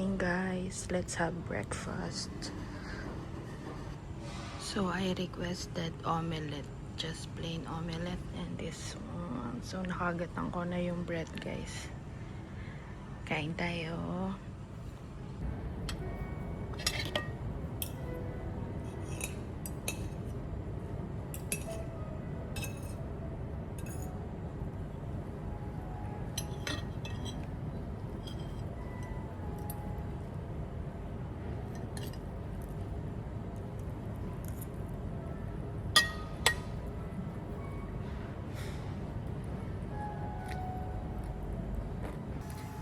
morning, guys. Let's have breakfast. So I requested omelette, just plain omelette, and this one. So nakagatan ko na yung bread, guys. Kain tayo.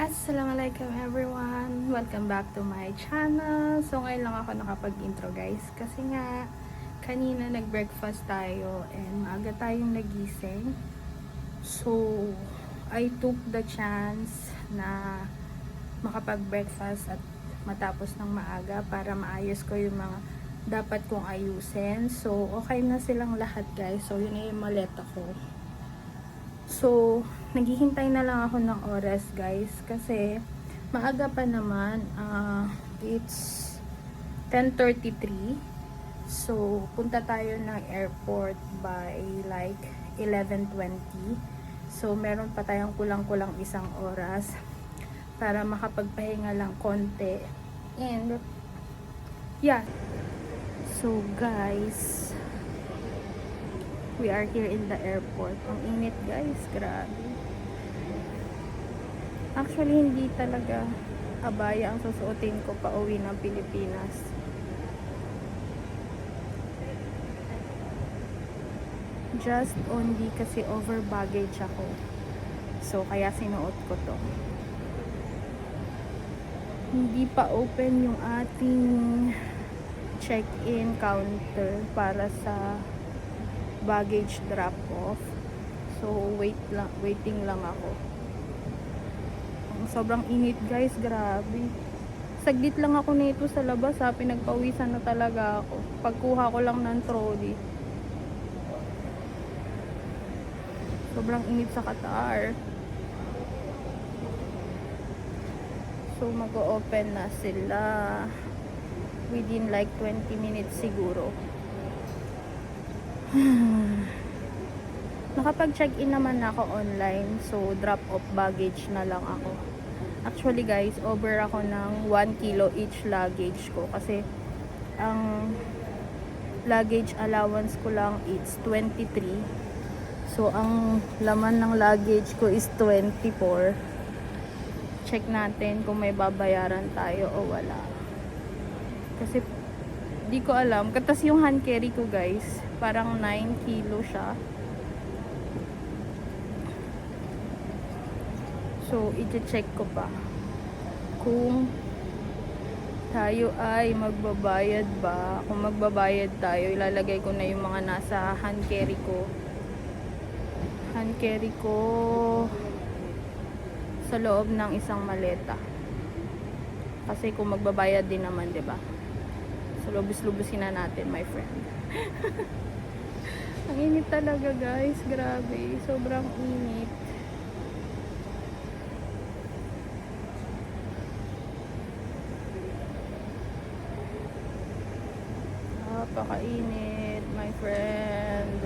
Assalamualaikum everyone! Welcome back to my channel. So ngayon lang ako nakapag-intro, guys, kasi nga kanina nag-breakfast tayo and maaga tayong nagising. So I took the chance na makapag-breakfast at matapos ng maaga para maayos ko yung mga dapat kong ayusin. So okay na silang lahat, guys. So yun na yung maleta ko. So, naghihintay na lang ako ng oras, guys, kasi maaga pa naman. It's 10:33. So, punta tayo ng airport by like 11:20. So, meron pa tayong kulang-kulang isang oras para makapagpahinga lang konti. And, yeah. So, guys, we are here in the airport. Ang init, guys, grabe. Actually, hindi talaga abaya ang susuotin ko pa uwi ng Pilipinas. Just only kasi over baggage ako. So, kaya sinuot ko to. Hindi pa open yung ating check-in counter para sa baggage drop off. So waiting lang ako. Sobrang init, guys, grabe. Saglit lang ako nito sa labas, pinagpawisan na talaga ako pagkuha ko lang ng trolley. Sobrang init sa Qatar. So mag-o-open na sila within like 20 minutes siguro. Nakapag-check-in naman ako online, so drop off baggage na lang ako. Actually, guys, over ako ng 1 kilo each luggage ko kasi ang luggage allowance ko lang it's 23. So ang laman ng luggage ko is 24. Check natin kung may babayaran tayo o wala. Kasi di ko alam. Katas yung hand carry ko, guys, parang 9 kilo siya. So, i-check ko pa kung tayo ay magbabayad ba. Kung magbabayad tayo, ilalagay ko na yung mga nasa hand carry ko. Hand carry ko sa loob ng isang maleta. Kasi kung magbabayad din naman, 'di ba? So, lubos-lubusin na natin, my friend. Ang init talaga, guys. Grabe. Sobrang init. Napakainit, my friend.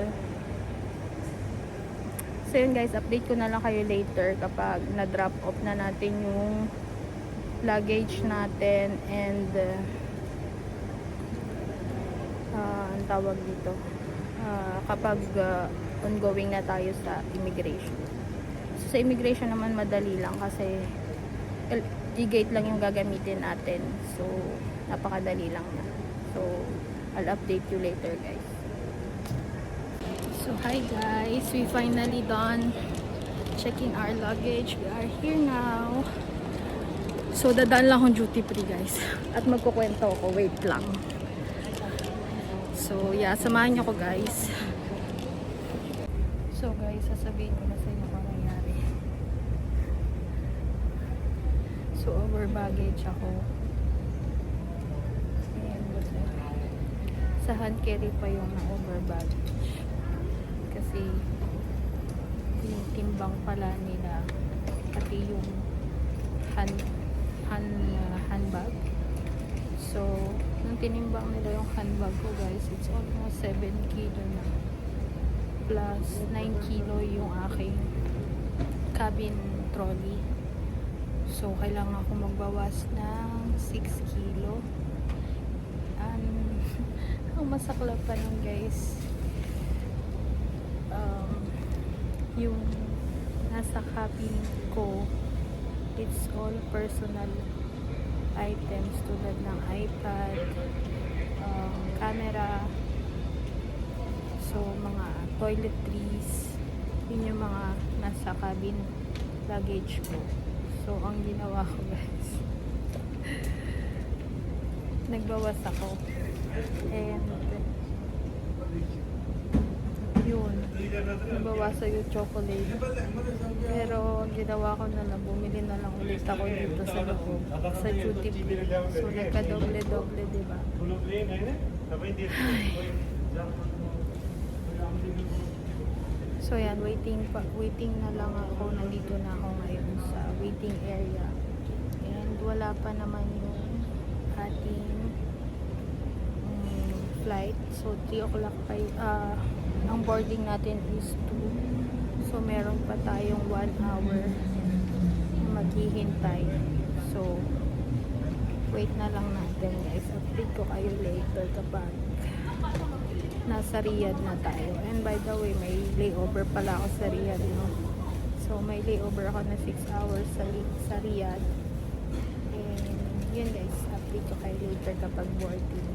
So, yun, guys. Update ko na lang kayo later kapag na-drop off na natin yung luggage natin and ang tawag dito kapag ongoing na tayo sa immigration. So, sa immigration naman madali lang kasi e-gate lang yung gagamitin natin, so napakadali lang na. So I'll update you later, guys. So hi, guys, we finally done checking our luggage. We are here now. So dadaan lang akong duty free, guys, at magkukwento ako. Wait lang. So, yeah, samahan niyo ko, guys. So, guys, sasabihin ko na sa inyo kung nangyari. So, over baggage ako. Ayan, sa hand carry pa yung na-over baggage. Kasi, yung timbang pala nila, pati yung hand So, nung tinimbang nila yung handbag ko guys, it's almost 7 kilo na. Plus 9 kilo yung aking cabin trolley. So, kailangan ko magbawas ng 6 kilo. Ang masaklap pa nun guys, yung nasa cabin ko, it's all personal items tulad ng iPad, camera, so mga toiletries, yun yung mga nasa cabin luggage ko. So ang ginawa ko guys, nagbawas ako and yun, nabawasan yung chocolate, pero ginawa ko na lang, bumili na lang ulit ako dito sa loob, sa duty free. So nagka-doble-doble, diba? So yan, waiting na lang ako. Nandito na ako ngayon sa waiting area. And wala pa naman yung ating flight. So 3 o'clock pa ang boarding natin is 2. So meron pa tayong 1 hour na maghihintay. So wait na lang natin guys. Update ko kayo later kapag nasa Riyadh na tayo. And by the way, may layover pala ako sa Riyadh, no? So may layover ako na 6 hours sa Riyadh. And yun guys, update ko kayo later kapag boarding.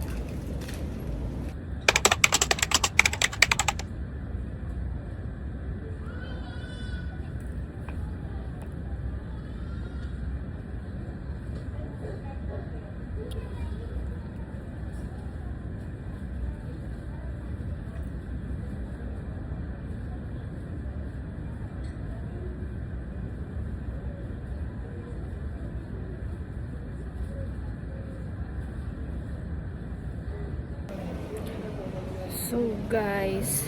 So guys,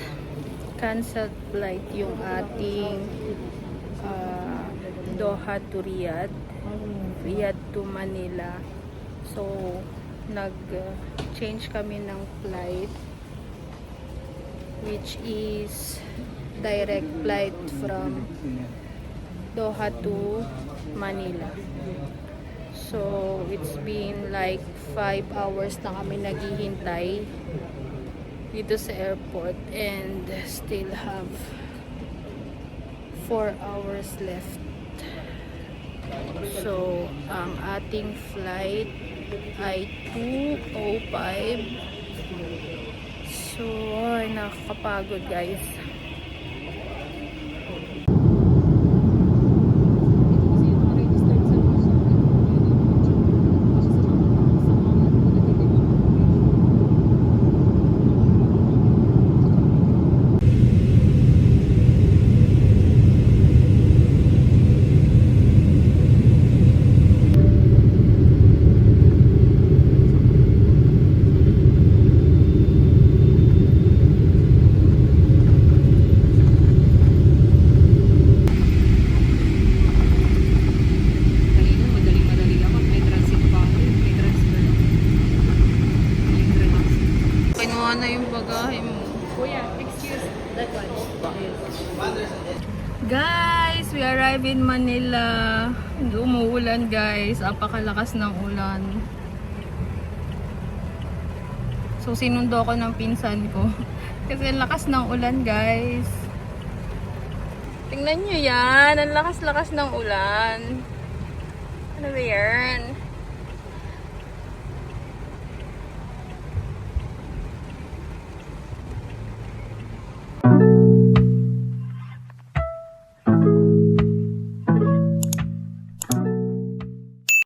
canceled flight yung ating Doha to Riyadh, Riyadh to Manila. So nag-change kami ng flight, which is direct flight from Doha to Manila. So it's been like 5 hours na kami naghihintay dito sa airport and still have 4 hours left. So ang ating flight ay 2:05. So ay nakakapagod guys. Na yung bagahe mo. Kuya, excuse that one. Guys, we arrive in Manila. Umuulan guys. Apakalakas ng ulan. So sinundo ko ng pinsan ko. Kasi ang lakas ng ulan guys. Tingnan nyo yan. Ang lakas-lakas ng ulan. Ano ba yan?